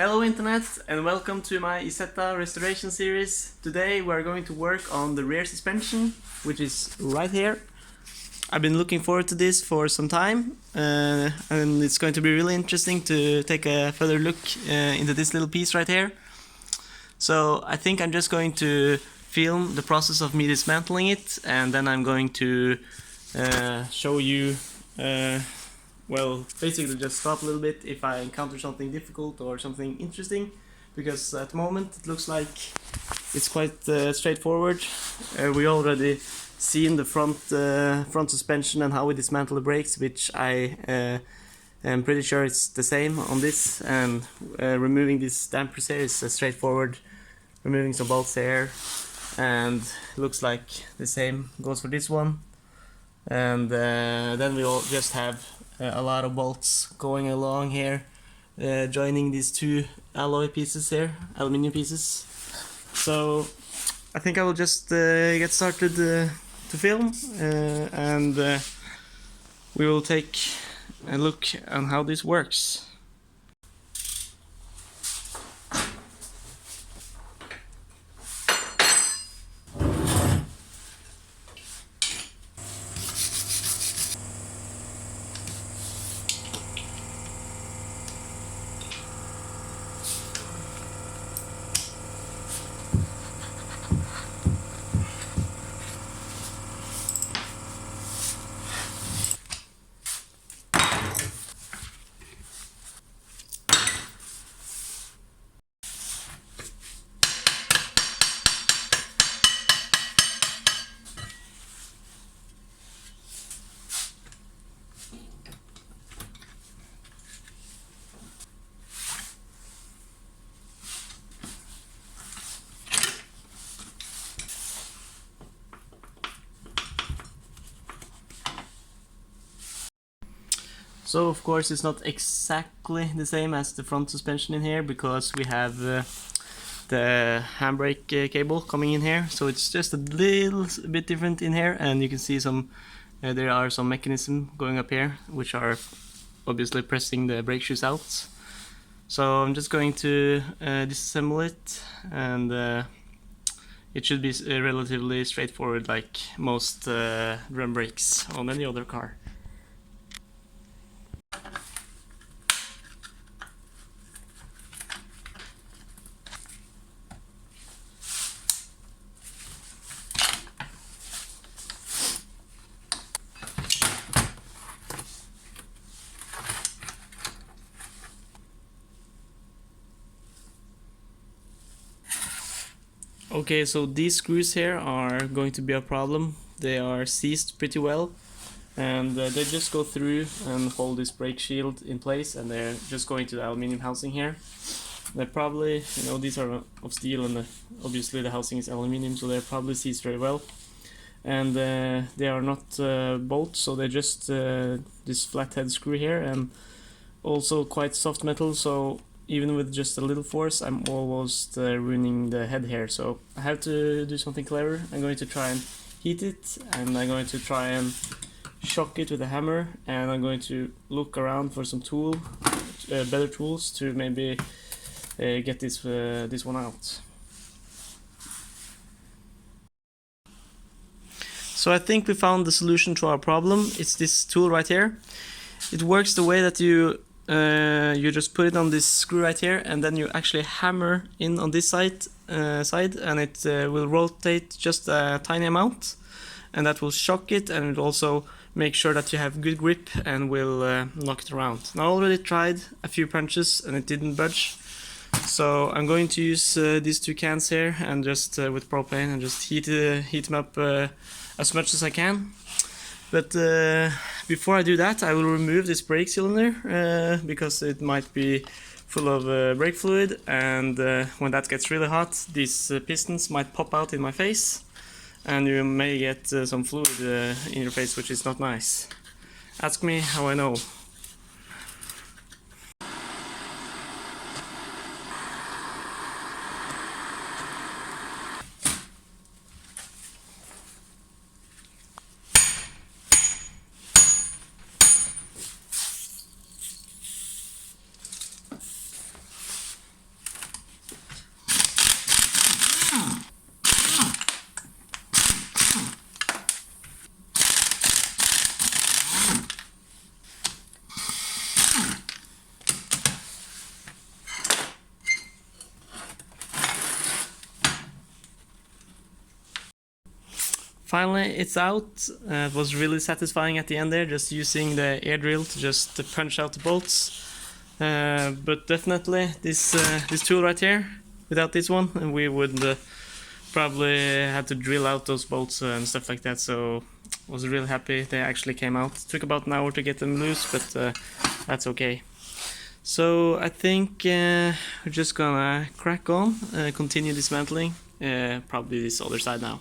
Hello Internet and welcome to my Isetta restoration series. Today we're going to work on the rear suspension, which is right here. I've been looking forward to this for some time and it's going to be really interesting to take a further look into this little piece right here. So I think I'm just going to film the process of me dismantling it, and then I'm going to show you well, basically just stop a little bit if I encounter something difficult or something interesting, because at the moment it looks like it's quite straightforward. We already seen the front suspension and how we dismantle the brakes, which I am pretty sure it's the same on this, and removing these dampers here is straightforward. Removing some bolts here, and looks like the same goes for this one. And then we'll just have a lot of bolts going along here, joining these two alloy pieces here, aluminium pieces. So I think I will just get started to film, and we will take a look on how this works. So of course it's not exactly the same as the front suspension in here, because we have the handbrake cable coming in here, so it's just a little bit different in here, and you can see there are some mechanism going up here which are obviously pressing the brake shoes out. So I'm just going to disassemble it, and it should be relatively straightforward, like most drum brakes on any other car. Okay, so these screws here are going to be a problem. They are seized pretty well, and they just go through and hold this brake shield in place, and they're just going to the aluminium housing here. They're probably, these are of steel, and obviously the housing is aluminium, so they're probably seized very well. And they are not bolts, so they're just this flathead screw here, and also quite soft metal, so even with just a little force I'm almost ruining the head here. So I have to do something clever. I'm going to try and heat it, and I'm going to try and shock it with a hammer, and I'm going to look around for some better tools to maybe get this one out. So I think we found the solution to our problem. It's this tool right here. It works the way that you just put it on this screw right here, and then you actually hammer in on this side, and it will rotate just a tiny amount, and that will shock it, and it will also make sure that you have good grip and will knock it around. Now I already tried a few punches and it didn't budge, so I'm going to use these two cans here, and just with propane, and just heat them up as much as I can. But before I do that, I will remove this brake cylinder, because it might be full of brake fluid, and when that gets really hot, these pistons might pop out in my face, and you may get some fluid in your face, which is not nice. Ask me how I know. finally it's out. It was really satisfying at the end there, just using the air drill to just punch out the bolts. But definitely this tool right here, without this one, we would probably had to drill out those bolts and stuff like that. So I was really happy they actually came out. It took about an hour to get them loose, but that's okay. So I think we're just gonna crack on, continue dismantling, probably this other side now.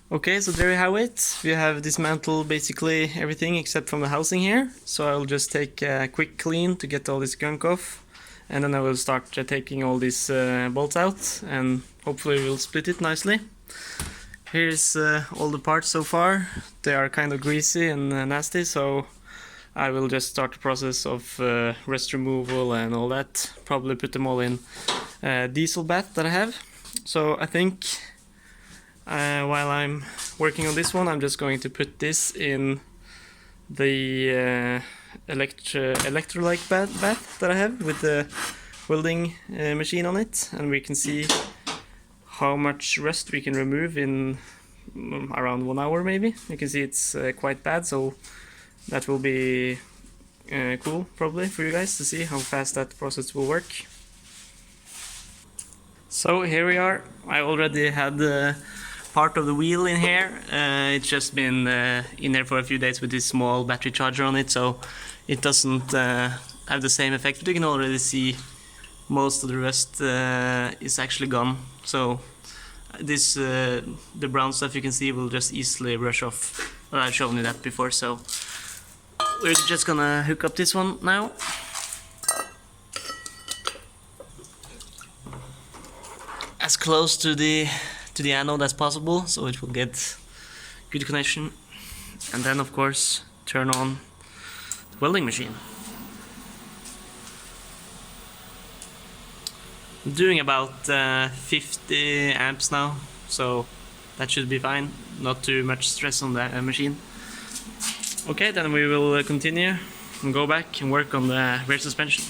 Okay, so there you have it. We have dismantled basically everything except from the housing here. So I'll just take a quick clean to get all this gunk off. And then I will start taking all these bolts out and hopefully we'll split it nicely. Here's all the parts so far. They are kind of greasy and nasty, so I will just start the process of rust removal and all that. Probably put them all in diesel bath that I have. So I think while I'm working on this one, I'm just going to put this in the Electrolytic bath that I have with the welding machine on it, and we can see how much rust we can remove in around 1 hour maybe. You can see it's quite bad, so that will be cool probably for you guys to see how fast that process will work. So here we are. I already had part of the wheel in here. It's just been in there for a few days with this small battery charger on it, so it doesn't have the same effect, but you can already see most of the rust is actually gone. So this the brown stuff you can see will just easily brush off. Well, I've shown you that before, so we're just gonna hook up this one now. As close to the anode as possible, so it will get good connection, and then of course turn on the welding machine. I'm doing about 50 amps now, so that should be fine, not too much stress on the machine. Okay, then we will continue and go back and work on the rear suspension.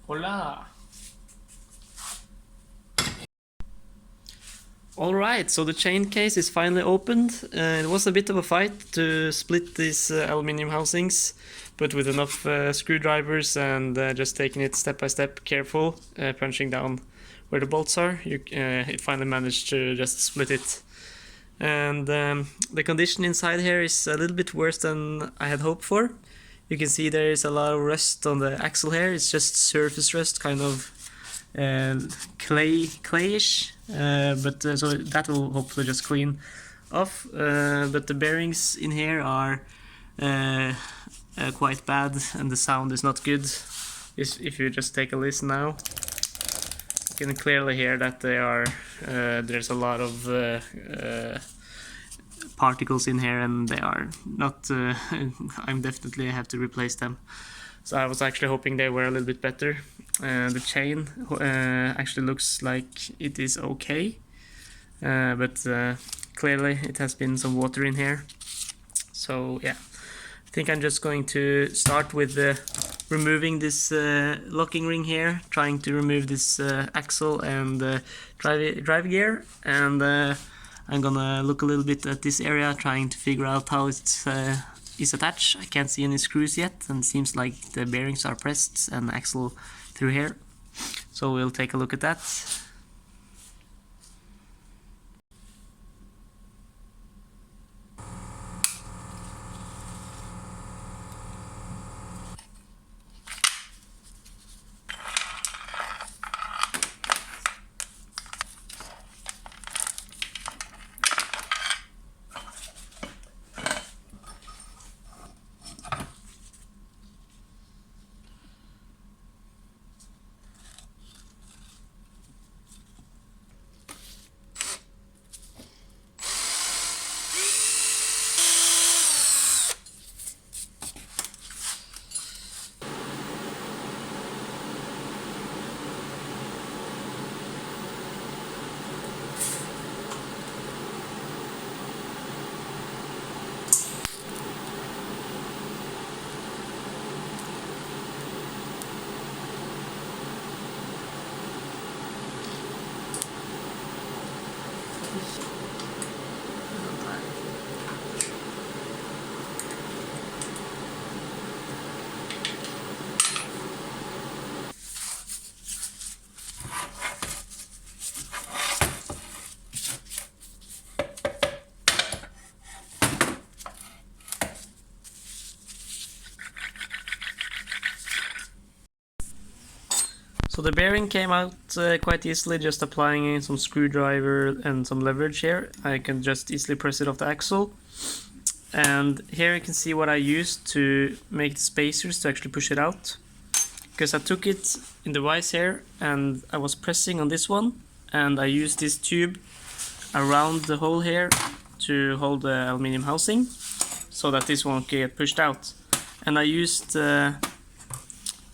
Hola! Alright, so the chain case is finally opened. It was a bit of a fight to split these aluminium housings, but with enough screwdrivers and just taking it step by step, careful, punching down where the bolts are, it finally managed to just split it. And the condition inside here is a little bit worse than I had hoped for. You can see there is a lot of rust on the axle here. It's just surface rust, kind of clayish, but so that will hopefully just clean off. But the bearings in here are quite bad, and the sound is not good. If you just take a listen now, you can clearly hear that they are there's a lot of particles in here, and they are not I'm definitely have to replace them. So I was actually hoping they were a little bit better. The chain actually looks like it is okay, but clearly it has been some water in here. So yeah, I think I'm just going to start with removing this locking ring here, trying to remove this axle and drive gear, and I'm gonna look a little bit at this area, trying to figure out how it is attached. I can't see any screws yet, and it seems like the bearings are pressed and the axle through here. So we'll take a look at that. So the bearing came out quite easily, just applying some screwdriver and some leverage here. I can just easily press it off the axle. And here you can see what I used to make the spacers to actually push it out. Because I took it in the vise here and I was pressing on this one, and I used this tube around the hole here to hold the aluminium housing so that this won't get pushed out. And I used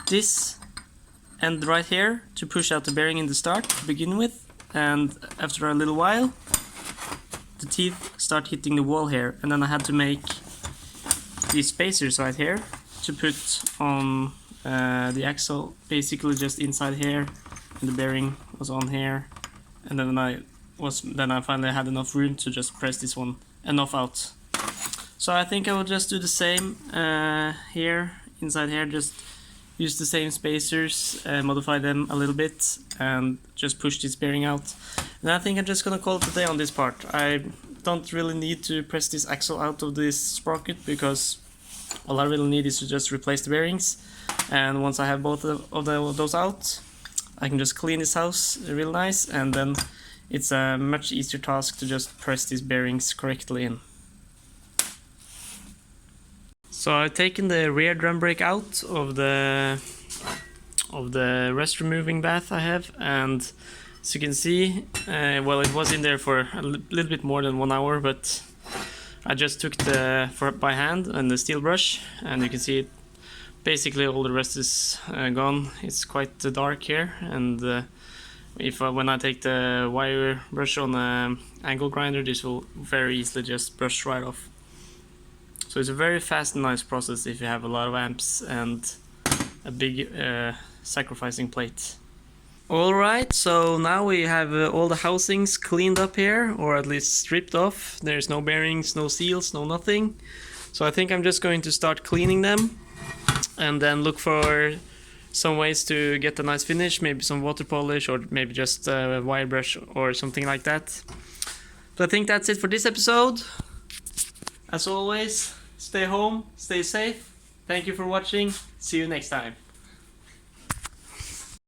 this end right here to push out the bearing in the start to begin with, and after a little while the teeth start hitting the wall here, and then I had to make these spacers right here to put on the axle, basically just inside here, and the bearing was on here, and then I finally had enough room to just press this one enough out. So I think I will just do the same here, inside here, just use the same spacers, modify them a little bit, and just push this bearing out. And I think I'm just gonna call it a day on this part. I don't really need to press this axle out of this sprocket, because all I really need is to just replace the bearings. And once I have both of those out, I can just clean this house real nice, and then it's a much easier task to just press these bearings correctly in. So I've taken the rear drum brake out of the rust removing bath I have, and as you can see, well, it was in there for a little bit more than 1 hour, but I just took by hand and the steel brush, and you can see it, basically all the rust is gone. It's quite dark here, and when I take the wire brush on the angle grinder, this will very easily just brush right off. So it's a very fast and nice process if you have a lot of amps and a big sacrificing plate. Alright, so now we have all the housings cleaned up here, or at least stripped off. There's no bearings, no seals, no nothing. So I think I'm just going to start cleaning them, and then look for some ways to get a nice finish, maybe some water polish, or maybe just a wire brush or something like that. So I think that's it for this episode. As always, stay home, stay safe, Thank you for watching. See you next time.